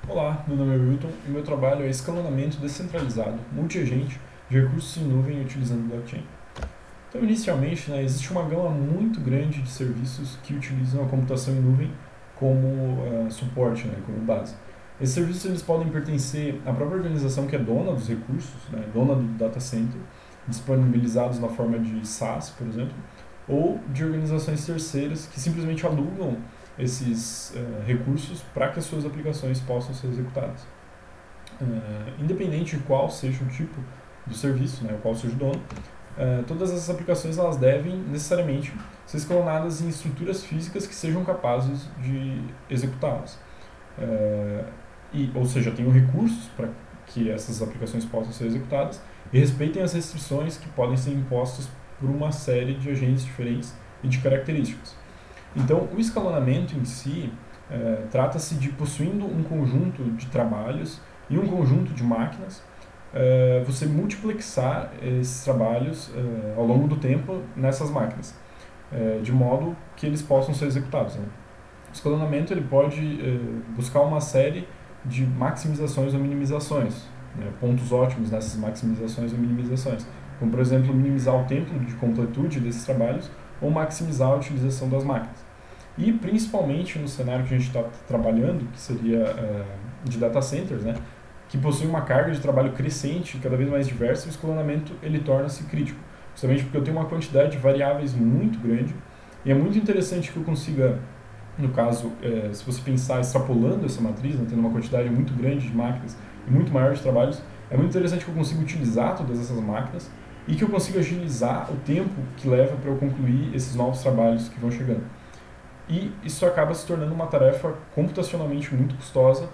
Olá, meu nome é Wilton e meu trabalho é escalonamento descentralizado, multi-agente, de recursos em nuvem utilizando blockchain. Então, inicialmente, existe uma gama muito grande de serviços que utilizam a computação em nuvem como suporte, como base. Esses serviços eles podem pertencer à própria organização que é dona dos recursos, dona do data center, disponibilizados na forma de SaaS, por exemplo, ou de organizações terceiras que simplesmente alugam esses recursos para que as suas aplicações possam ser executadas. Independente de qual seja o tipo do serviço, qual seja o dono, todas essas aplicações elas devem necessariamente ser escalonadas em estruturas físicas que sejam capazes de executá-las. Ou seja, tenham recursos para que essas aplicações possam ser executadas e respeitem as restrições que podem ser impostas por uma série de agentes diferentes e de características. Então, o escalonamento em si trata-se de, possuindo um conjunto de trabalhos e um conjunto de máquinas, você multiplexar esses trabalhos ao longo do tempo nessas máquinas, de modo que eles possam ser executados. O escalonamento ele pode buscar uma série de maximizações ou minimizações, pontos ótimos nessas maximizações ou minimizações, como, por exemplo, minimizar o tempo de completude desses trabalhos ou maximizar a utilização das máquinas. E principalmente no cenário que a gente está trabalhando, que seria de data centers, que possui uma carga de trabalho crescente, cada vez mais diversa, o escalonamento ele torna-se crítico, justamente porque eu tenho uma quantidade de variáveis muito grande e é muito interessante que eu consiga, no caso, se você pensar extrapolando essa matriz, tendo uma quantidade muito grande de máquinas e muito maior de trabalhos, é muito interessante que eu consiga utilizar todas essas máquinas e que eu consiga agilizar o tempo que leva para eu concluir esses novos trabalhos que vão chegando. E isso acaba se tornando uma tarefa computacionalmente muito custosa,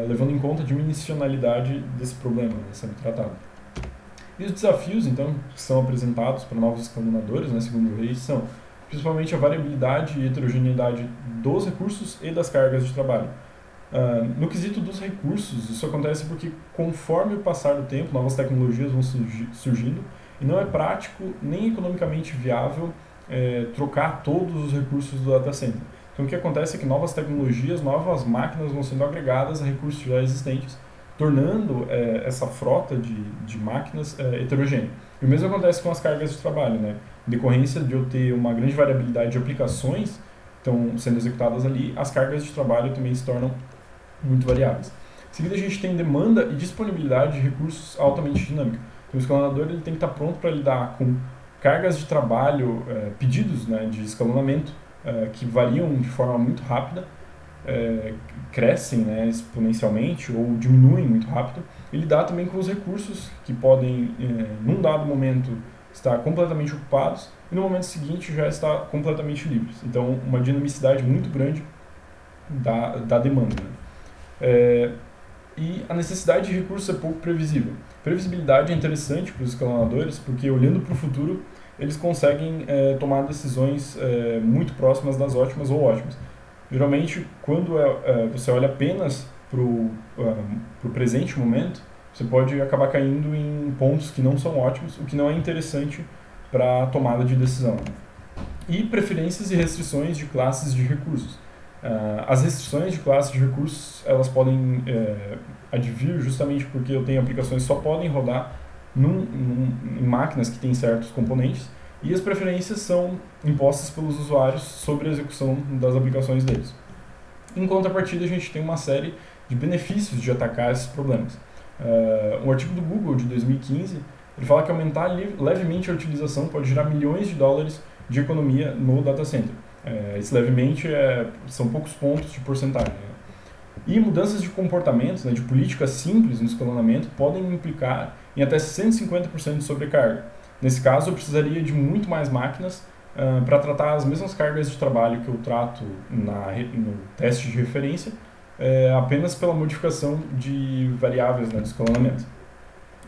levando em conta a dimensionalidade desse problema sendo tratado. E os desafios, então, que são apresentados para novos escalonadores, segundo o Reis, são principalmente a variabilidade e heterogeneidade dos recursos e das cargas de trabalho. No quesito dos recursos, isso acontece porque conforme o passar do tempo, novas tecnologias vão surgindo e não é prático nem economicamente viável trocar todos os recursos do data center. Então o que acontece é que novas tecnologias, novas máquinas vão sendo agregadas a recursos já existentes, tornando essa frota de máquinas heterogênea. E o mesmo acontece com as cargas de trabalho, Em decorrência de eu ter uma grande variabilidade de aplicações que estão sendo executadas ali, as cargas de trabalho também se tornam muito variáveis. Em seguida, a gente tem demanda e disponibilidade de recursos altamente dinâmica. Então, o escalonador ele tem que estar pronto para lidar com cargas de trabalho, pedidos de escalonamento, que variam de forma muito rápida, crescem exponencialmente ou diminuem muito rápido, e lidar também com os recursos que podem, num dado momento, estar completamente ocupados e no momento seguinte já estar completamente livres. Então, uma dinamicidade muito grande da demanda. E a necessidade de recursos é pouco previsível. Previsibilidade é interessante para os escalonadores porque, olhando para o futuro, eles conseguem tomar decisões muito próximas das ótimas ou ótimas. Geralmente, quando você olha apenas para o presente momento, você pode acabar caindo em pontos que não são ótimos, o que não é interessante para a tomada de decisão. E preferências e restrições de classes de recursos. As restrições de classe de recursos elas podem advir justamente porque eu tenho aplicações que só podem rodar em máquinas que têm certos componentes, e as preferências são impostas pelos usuários sobre a execução das aplicações deles. Em contrapartida, a gente tem uma série de benefícios de atacar esses problemas. Um artigo do Google de 2015 ele fala que aumentar levemente a utilização pode gerar milhões de dólares de economia no data center. Esse levemente são poucos pontos de porcentagem. E mudanças de comportamento, de políticas simples no escalonamento, podem implicar em até 150% de sobrecarga. Nesse caso, eu precisaria de muito mais máquinas para tratar as mesmas cargas de trabalho que eu trato no teste de referência, apenas pela modificação de variáveis do escalonamento.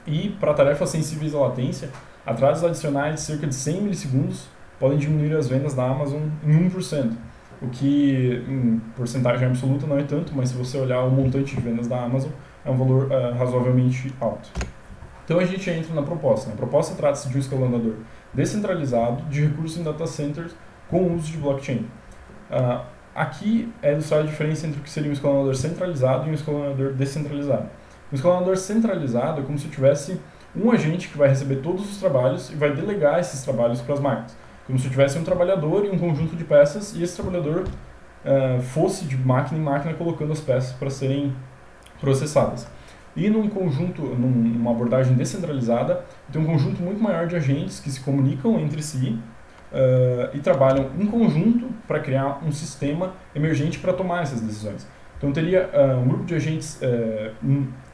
E para tarefas sensíveis à latência, atrasos adicionais de cerca de 100 milissegundos podem diminuir as vendas da Amazon em 1%, o que em porcentagem absoluta não é tanto, mas se você olhar o montante de vendas da Amazon, é um valor razoavelmente alto. Então a gente entra na proposta. A proposta trata-se de um escalonador descentralizado de recursos em data centers com o uso de blockchain. aqui é ilustrada a diferença entre o que seria um escalonador centralizado e um escalonador descentralizado. Um escalonador centralizado é como se tivesse um agente que vai receber todos os trabalhos e vai delegar esses trabalhos para as máquinas. Como se tivesse um trabalhador e um conjunto de peças e esse trabalhador fosse de máquina em máquina colocando as peças para serem processadas. E numa abordagem descentralizada, tem um conjunto muito maior de agentes que se comunicam entre si e trabalham em conjunto para criar um sistema emergente para tomar essas decisões. Então teria um grupo de agentes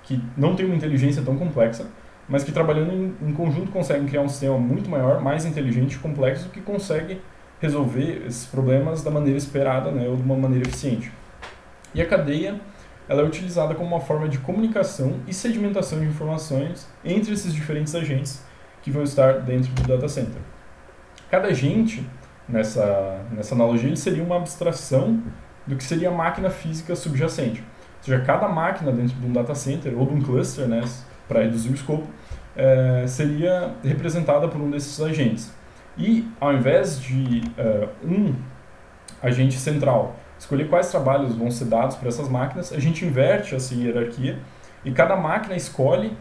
que não tem uma inteligência tão complexa, mas que trabalhando em conjunto conseguem criar um sistema muito maior, mais inteligente e complexo, que consegue resolver esses problemas da maneira esperada, né, ou de uma maneira eficiente. E a cadeia ela é utilizada como uma forma de comunicação e sedimentação de informações entre esses diferentes agentes que vão estar dentro do data center. Cada agente, nessa analogia, ele seria uma abstração do que seria a máquina física subjacente. Ou seja, cada máquina dentro de um data center ou de um cluster, né, para reduzir o escopo, seria representada por um desses agentes. E ao invés de um agente central escolher quais trabalhos vão ser dados para essas máquinas, a gente inverte essa hierarquia e cada máquina escolhe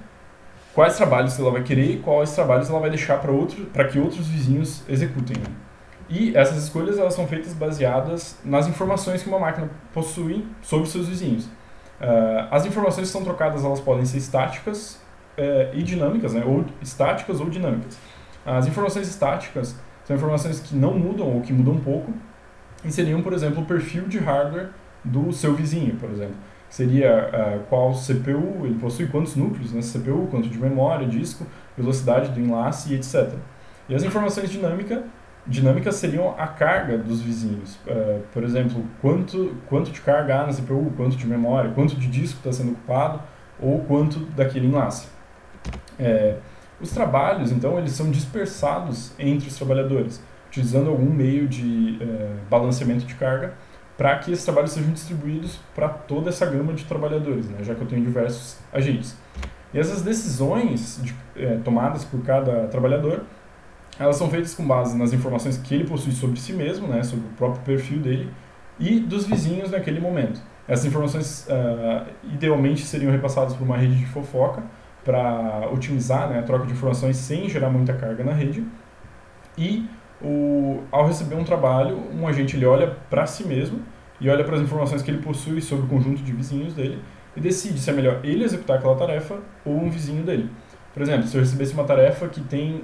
quais trabalhos ela vai querer e quais trabalhos ela vai deixar para que outros vizinhos executem. Né? E essas escolhas elas são feitas baseadas nas informações que uma máquina possui sobre seus vizinhos. As informações que são trocadas elas podem ser estáticas e dinâmicas, né? Ou estáticas ou dinâmicas. As informações estáticas são informações que não mudam ou que mudam pouco e seriam, por exemplo, o perfil de hardware do seu vizinho, por exemplo. Seria qual CPU ele possui, quantos núcleos nessa CPU, quanto de memória, disco, velocidade do enlace e etc. E as informações dinâmicas seriam a carga dos vizinhos. Por exemplo, quanto de carga há na CPU, quanto de memória, quanto de disco está sendo ocupado ou quanto daquele enlace. Os trabalhos, então, eles são dispersados entre os trabalhadores, utilizando algum meio de balanceamento de carga para que esses trabalhos sejam distribuídos para toda essa gama de trabalhadores, né, já que eu tenho diversos agentes. E essas decisões tomadas por cada trabalhador, elas são feitas com base nas informações que ele possui sobre si mesmo, né, sobre o próprio perfil dele, e dos vizinhos naquele momento. Essas informações idealmente seriam repassadas por uma rede de fofoca para otimizar, né, a troca de informações sem gerar muita carga na rede. E ao receber um trabalho, um agente ele olha para si mesmo e olha para as informações que ele possui sobre o conjunto de vizinhos dele e decide se é melhor ele executar aquela tarefa ou um vizinho dele. Por exemplo, se eu recebesse uma tarefa que tem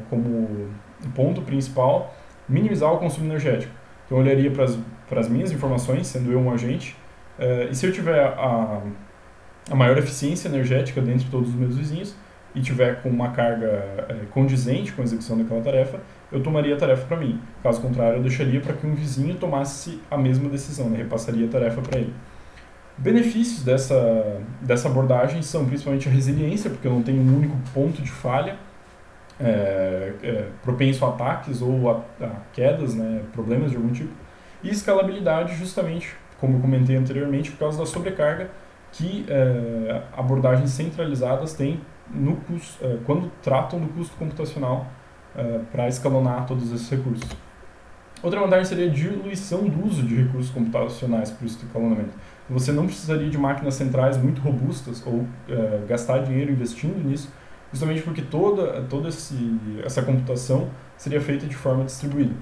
como ponto principal minimizar o consumo energético, então eu olharia para as minhas informações, sendo eu um agente, e se eu tiver a maior eficiência energética dentro de todos os meus vizinhos e tiver com uma carga condizente com a execução daquela tarefa, eu tomaria a tarefa para mim. Caso contrário, eu deixaria para que um vizinho tomasse a mesma decisão, né? Repassaria a tarefa para ele. Benefícios dessa abordagem são principalmente a resiliência, porque eu não tenho um único ponto de falha propenso a ataques ou a quedas, né? Problemas de algum tipo. E escalabilidade, justamente, como eu comentei anteriormente, por causa da sobrecarga que abordagens centralizadas têm no custo, quando tratam do custo computacional para escalonar todos esses recursos. Outra vantagem seria a diluição do uso de recursos computacionais para o escalonamento. Você não precisaria de máquinas centrais muito robustas ou gastar dinheiro investindo nisso, justamente porque toda essa computação seria feita de forma distribuída.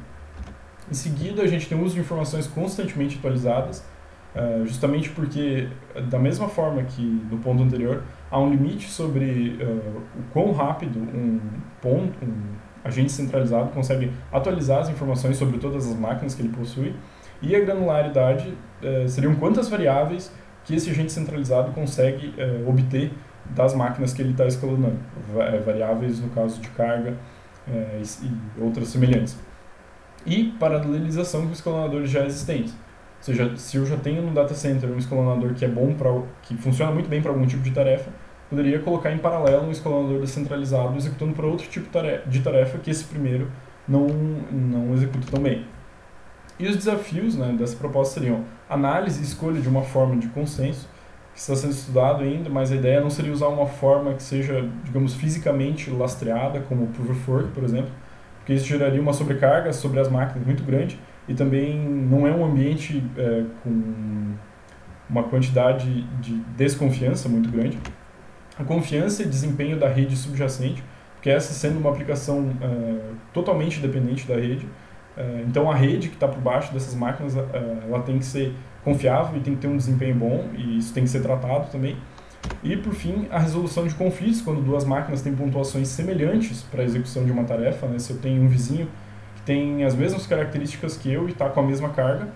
Em seguida, a gente tem o uso de informações constantemente atualizadas, justamente porque, da mesma forma que no ponto anterior, há um limite sobre o quão rápido um agente centralizado consegue atualizar as informações sobre todas as máquinas que ele possui, e a granularidade seriam quantas variáveis que esse agente centralizado consegue obter das máquinas que ele está escalonando, variáveis no caso de carga e outras semelhantes. E paralelização com escalonadores já existentes. Ou seja, se eu já tenho no data center um escalonador que é bom que funciona muito bem para algum tipo de tarefa, poderia colocar em paralelo um escalonador descentralizado executando para outro tipo de tarefa que esse primeiro não executa tão bem. E os desafios, né, dessa proposta seriam análise e escolha de uma forma de consenso, que está sendo estudado ainda, mas a ideia não seria usar uma forma que seja, digamos, fisicamente lastreada, como o Proof of Work, por exemplo, porque isso geraria uma sobrecarga sobre as máquinas muito grande e também não é um ambiente com uma quantidade de desconfiança muito grande. A confiança e desempenho da rede subjacente, porque essa sendo uma aplicação totalmente dependente da rede, então a rede que está por baixo dessas máquinas ela tem que ser confiável e tem que ter um desempenho bom, e isso tem que ser tratado também. E, por fim, a resolução de conflitos, quando duas máquinas têm pontuações semelhantes para a execução de uma tarefa, né? Se eu tenho um vizinho que tem as mesmas características que eu e está com a mesma carga,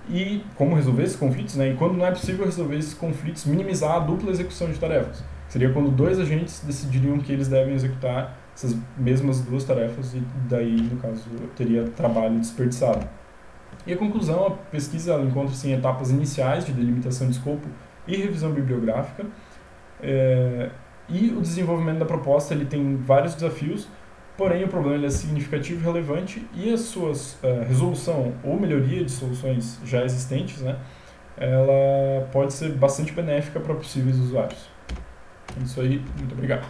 e como resolver esses conflitos, né? E quando não é possível resolver esses conflitos, minimizar a dupla execução de tarefas. Seria quando dois agentes decidiriam que eles devem executar essas mesmas duas tarefas, e daí, no caso, eu teria trabalho desperdiçado. E a conclusão, a pesquisa encontra-se em etapas iniciais de delimitação de escopo e revisão bibliográfica, e o desenvolvimento da proposta ele tem vários desafios, porém o problema ele é significativo e relevante, e a sua resolução ou melhoria de soluções já existentes, né, ela pode ser bastante benéfica para possíveis usuários. É isso aí, muito obrigado.